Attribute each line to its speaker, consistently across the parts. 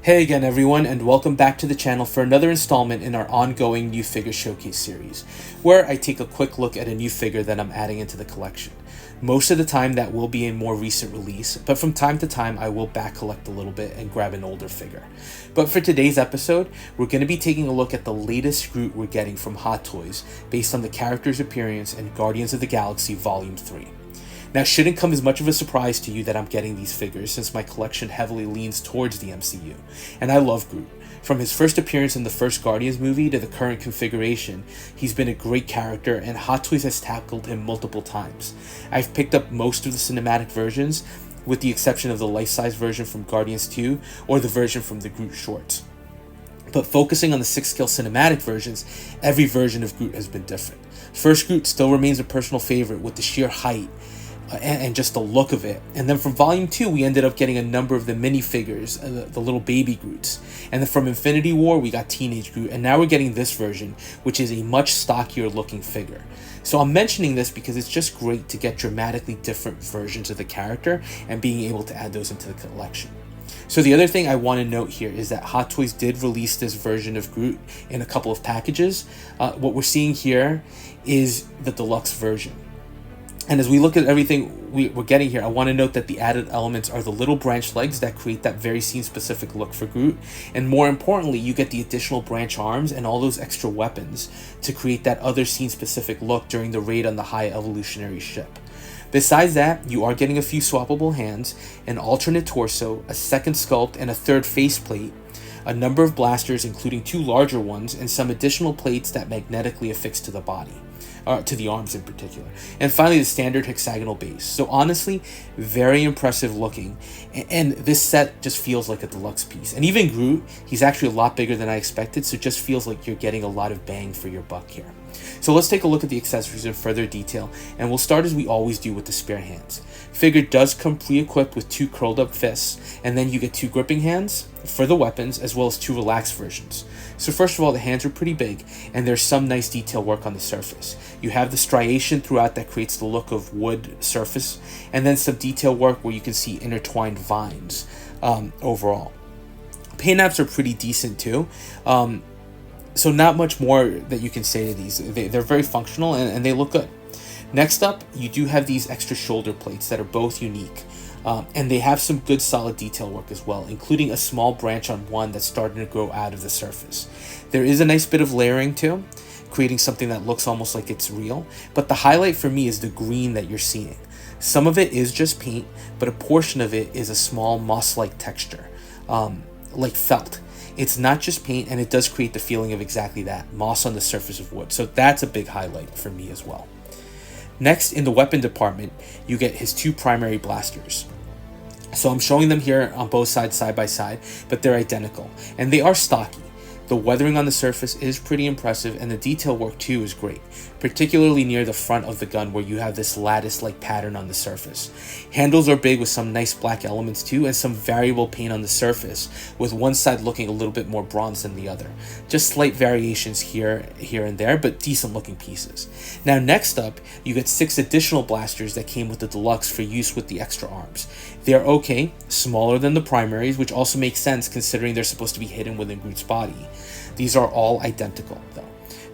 Speaker 1: Hey again everyone, and welcome back to the channel for another installment in our ongoing new figure showcase series, where I take a quick look at a new figure that I'm adding into the collection. Most of the time that will be a more recent release, but from time to time I will back collect a little bit and grab an older figure. But for today's episode, we're going to be taking a look at the latest Groot we're getting from Hot Toys based on the character's appearance in Guardians of the Galaxy Volume 3. Now, it shouldn't come as much of a surprise to you that I'm getting these figures, since my collection heavily leans towards the MCU, and I love Groot. From his first appearance in the first Guardians movie to the current configuration, he's been a great character, and Hot Toys has tackled him multiple times. I've picked up most of the cinematic versions, with the exception of the life-size version from Guardians 2 or the version from the Groot shorts. But focusing on the 6-scale cinematic versions, every version of Groot has been different. First Groot still remains a personal favorite with the sheer height and just the look of it. And then from Volume 2, we ended up getting a number of the minifigures, the little baby Groots. And then from Infinity War, we got Teenage Groot, and now we're getting this version, which is a much stockier looking figure. So I'm mentioning this because it's just great to get dramatically different versions of the character and being able to add those into the collection. So the other thing I want to note here is that Hot Toys did release this version of Groot in a couple of packages. What we're seeing here is the deluxe version. And as we look at everything we're getting here, I want to note that the added elements are the little branch legs that create that very scene-specific look for Groot. And more importantly, you get the additional branch arms and all those extra weapons to create that other scene-specific look during the raid on the High Evolutionary ship. Besides that, you are getting a few swappable hands, an alternate torso, a second sculpt, and a third faceplate, a number of blasters including 2 larger ones, and some additional plates that magnetically affix to the body. To the arms in particular. And finally, the standard hexagonal base. So honestly, very impressive looking. And this set just feels like a deluxe piece. And even Groot, he's actually a lot bigger than I expected, so it just feels like you're getting a lot of bang for your buck here. So let's take a look at the accessories in further detail, and we'll start as we always do with the spare hands. Figure does come pre-equipped with 2 curled up fists, and then you get 2 gripping hands for the weapons, as well as 2 relaxed versions. So first of all, the hands are pretty big, and there's some nice detail work on the surface. You have the striation throughout that creates the look of wood surface, and then some detail work where you can see intertwined vines overall. Paint apps are pretty decent too. So not much more that you can say to these. They're very functional and they look good. Next up, you do have these extra shoulder plates that are both unique. And they have some good solid detail work as well, including a small branch on one that's starting to grow out of the surface. There is a nice bit of layering too, creating something that looks almost like it's real. But the highlight for me is the green that you're seeing. Some of it is just paint, but a portion of it is a small moss-like texture, like felt. It's not just paint, and it does create the feeling of exactly that, moss on the surface of wood. So that's a big highlight for me as well. Next, in the weapon department, you get his 2 primary blasters. So I'm showing them here on both sides side by side, but they're identical, and they are stocky. The weathering on the surface is pretty impressive, and the detail work too is great, particularly near the front of the gun where you have this lattice-like pattern on the surface. Handles are big with some nice black elements too, and some variable paint on the surface, with one side looking a little bit more bronze than the other. Just slight variations here and there, but decent looking pieces. Now next up, you get 6 additional blasters that came with the deluxe for use with the extra arms. They're okay, smaller than the primaries, which also makes sense considering they're supposed to be hidden within Groot's body. These are all identical though.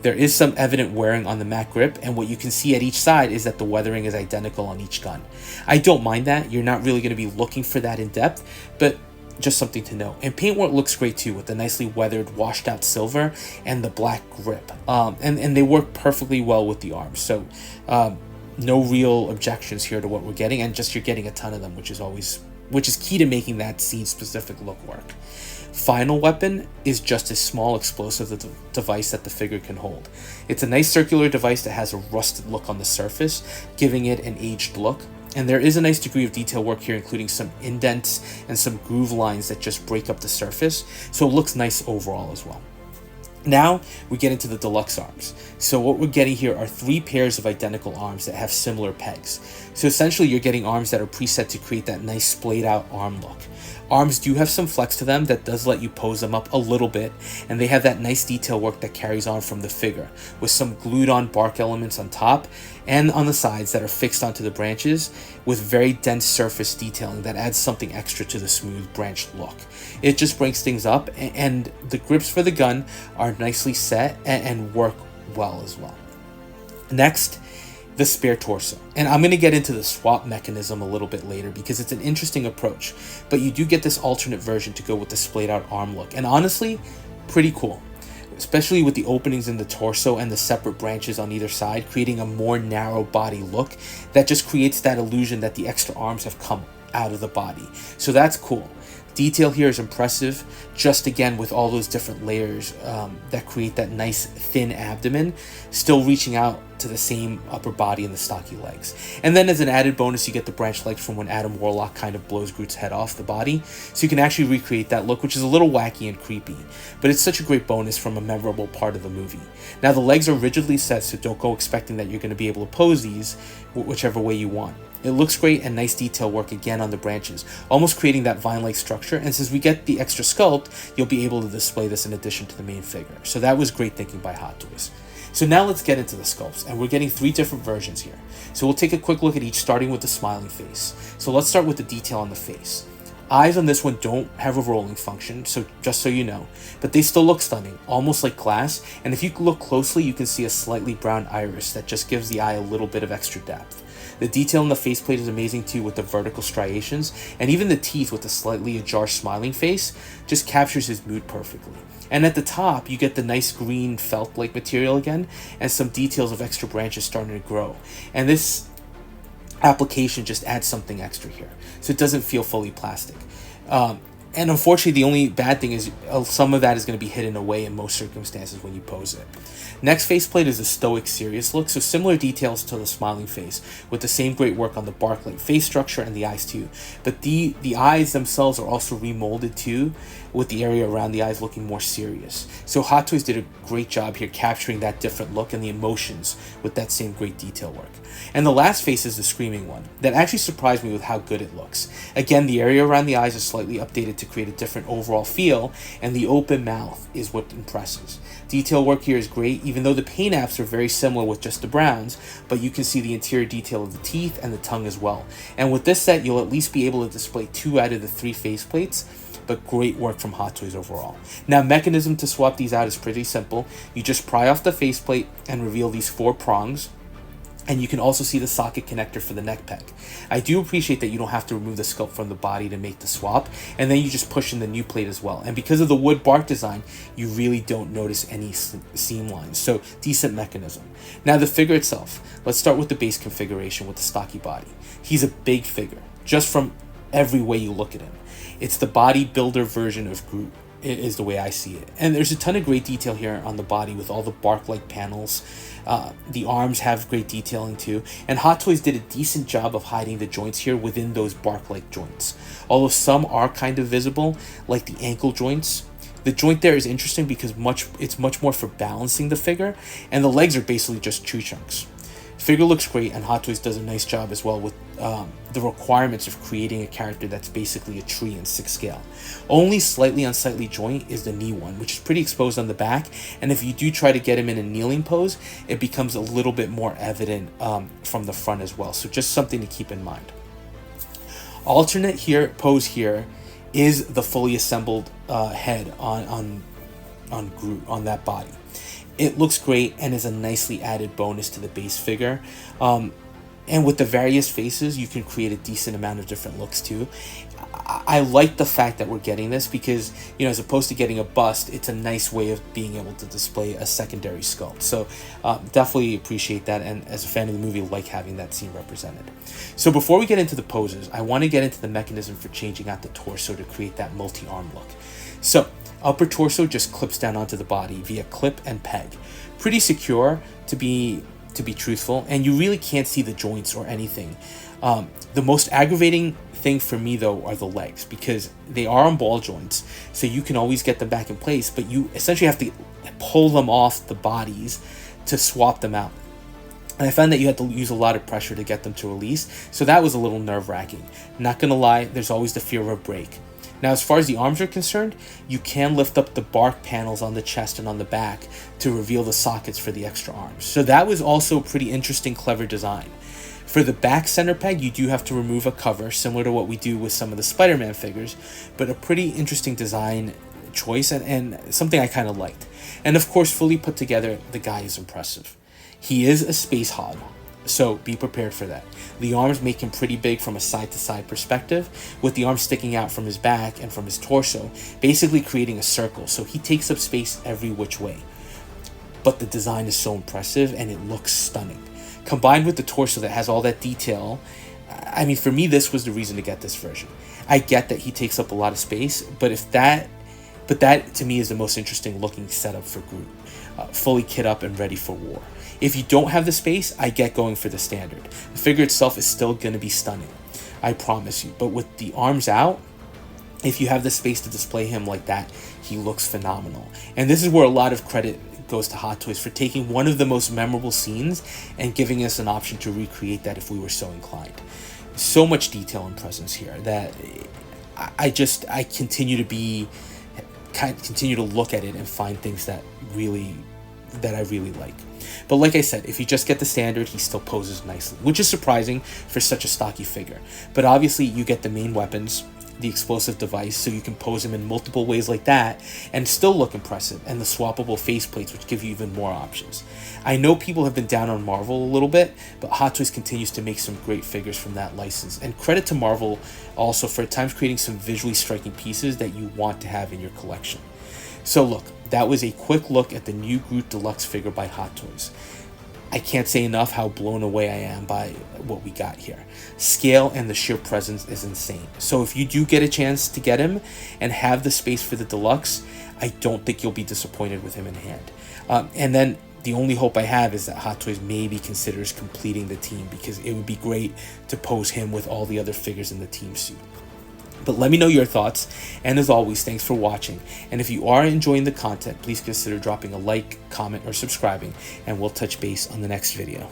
Speaker 1: There is some evident wearing on the matte grip, and what you can see at each side is that the weathering is identical on each gun. I don't mind that. You're not really going to be looking for that in depth, but just something to know. And paintwork looks great too, with the nicely weathered washed out silver and the black grip. And they work perfectly well with the arms. So no real objections here to what we're getting, and just you're getting a ton of them, which is key to making that scene specific look work. Final weapon is just a small explosive device that the figure can hold. It's a nice circular device that has a rusted look on the surface, giving it an aged look. And there is a nice degree of detail work here, including some indents and some groove lines that just break up the surface, so it looks nice overall as well. Now we get into the deluxe arms. So what we're getting here are 3 pairs of identical arms that have similar pegs. So essentially you're getting arms that are preset to create that nice splayed out arm look. Arms do have some flex to them that does let you pose them up a little bit, and they have that nice detail work that carries on from the figure, with some glued on bark elements on top and on the sides that are fixed onto the branches with very dense surface detailing that adds something extra to the smooth branch look. It just breaks things up, and the grips for the gun are nicely set and work well as well. Next, the spare torso. And I'm going to get into the swap mechanism a little bit later because it's an interesting approach, but you do get this alternate version to go with the splayed out arm look, and honestly, pretty cool, especially with the openings in the torso and the separate branches on either side, creating a more narrow body look that just creates that illusion that the extra arms have come out of the body. So that's cool. Detail here is impressive, just again with all those different layers that create that nice thin abdomen, still reaching out to the same upper body and the stocky legs. And then as an added bonus, you get the branch legs from when Adam Warlock kind of blows Groot's head off the body, so you can actually recreate that look, which is a little wacky and creepy, but it's such a great bonus from a memorable part of the movie. Now the legs are rigidly set, so don't go expecting that you're going to be able to pose these whichever way you want. It looks great, and nice detail work again on the branches, almost creating that vine-like structure, and since we get the extra sculpt, you'll be able to display this in addition to the main figure. So that was great thinking by Hot Toys. So now let's get into the sculpts, and we're getting 3 different versions here. So we'll take a quick look at each, starting with the smiling face. So let's start with the detail on the face. Eyes on this one don't have a rolling function, so just so you know, but they still look stunning, almost like glass, and if you look closely, you can see a slightly brown iris that just gives the eye a little bit of extra depth. The detail in the faceplate is amazing too, with the vertical striations, and even the teeth with the slightly ajar smiling face just captures his mood perfectly. And at the top, you get the nice green felt-like material again, and some details of extra branches starting to grow. And this application just adds something extra here, so it doesn't feel fully plastic. And unfortunately, the only bad thing is some of that is going to be hidden away in most circumstances when you pose it. Next faceplate is a stoic, serious look, so similar details to the smiling face, with the same great work on the bark-like face structure and the eyes too. But the eyes themselves are also remolded too, with the area around the eyes looking more serious. So Hot Toys did a great job here capturing that different look and the emotions with that same great detail work. And the last face is the screaming one that actually surprised me with how good it looks. Again, the area around the eyes is slightly updated to create a different overall feel, and the open mouth is what impresses. Detail work here is great, even though the paint apps are very similar with just the browns, but you can see the interior detail of the teeth and the tongue as well. And with this set, you'll at least be able to display 2 out of the 3 faceplates, but great work from Hot Toys overall. Now, mechanism to swap these out is pretty simple. You just pry off the faceplate and reveal these 4 prongs, and you can also see the socket connector for the neck peg. I do appreciate that you don't have to remove the sculpt from the body to make the swap, and then you just push in the new plate as well. And because of the wood bark design, you really don't notice any seam lines, so decent mechanism. Now the figure itself, let's start with the base configuration with the stocky body. He's a big figure, just from every way you look at him. It's the bodybuilder version of Groot, is the way I see it. And there's a ton of great detail here on the body with all the bark-like panels. The arms have great detailing too, and Hot Toys did a decent job of hiding the joints here within those bark-like joints. Although some are kind of visible, like the ankle joints. The joint there is interesting because it's much more for balancing the figure, and the legs are basically just tree trunks. Figure looks great, and Hot Toys does a nice job as well with the requirements of creating a character that's basically a tree in 6 scale. Only slightly unsightly joint is the knee one, which is pretty exposed on the back, and if you do try to get him in a kneeling pose, it becomes a little bit more evident from the front as well, so just something to keep in mind. Alternate pose here is the fully assembled head on Groot, on that body. It looks great and is a nicely added bonus to the base figure. And with the various faces, you can create a decent amount of different looks too. I like the fact that we're getting this because, you know, as opposed to getting a bust, it's a nice way of being able to display a secondary sculpt. So definitely appreciate that, and as a fan of the movie, like having that scene represented. So before we get into the poses, I want to get into the mechanism for changing out the torso to create that multi-arm look. So upper torso just clips down onto the body via clip and peg. Pretty secure to be truthful, and you really can't see the joints or anything. The most aggravating thing for me though are the legs, because they are on ball joints, so you can always get them back in place, but you essentially have to pull them off the bodies to swap them out. And I found that you had to use a lot of pressure to get them to release, so that was a little nerve-wracking. Not gonna lie, there's always the fear of a break. Now, as far as the arms are concerned, you can lift up the bark panels on the chest and on the back to reveal the sockets for the extra arms. So that was also a pretty interesting, clever design. For the back center peg, you do have to remove a cover, similar to what we do with some of the Spider-Man figures, but a pretty interesting design choice and something I kind of liked. And of course, fully put together, the guy is impressive. He is a space hog, so be prepared for that. The arms make him pretty big from a side-to-side perspective, with the arms sticking out from his back and from his torso, basically creating a circle, so he takes up space every which way. But the design is so impressive and it looks stunning. Combined with the torso that has all that detail, I mean, for me, this was the reason to get this version. I get that he takes up a lot of space, but that to me is the most interesting looking setup for Groot, fully kit up and ready for war. If you don't have the space, I get going for the standard. The figure itself is still going to be stunning, I promise you. But with the arms out, if you have the space to display him like that, he looks phenomenal. And this is where a lot of credit goes to Hot Toys for taking one of the most memorable scenes and giving us an option to recreate that if we were so inclined. So much detail and presence here that I continue to look at it and find things that I really like. But like I said, if you just get the standard, he still poses nicely, which is surprising for such a stocky figure. But obviously you get the main weapons, the explosive device, so you can pose him in multiple ways like that and still look impressive, and the swappable faceplates, which give you even more options. I know people have been down on Marvel a little bit, but Hot Toys continues to make some great figures from that license, and credit to Marvel also for at times creating some visually striking pieces that you want to have in your collection. So look, that was a quick look at the new Groot Deluxe figure by Hot Toys. I can't say enough how blown away I am by what we got here. Scale and the sheer presence is insane. So if you do get a chance to get him and have the space for the Deluxe, I don't think you'll be disappointed with him in hand. And then the only hope I have is that Hot Toys maybe considers completing the team, because it would be great to pose him with all the other figures in the team suit. But let me know your thoughts, and as always, thanks for watching. And if you are enjoying the content, please consider dropping a like, comment, or subscribing, and we'll touch base on the next video.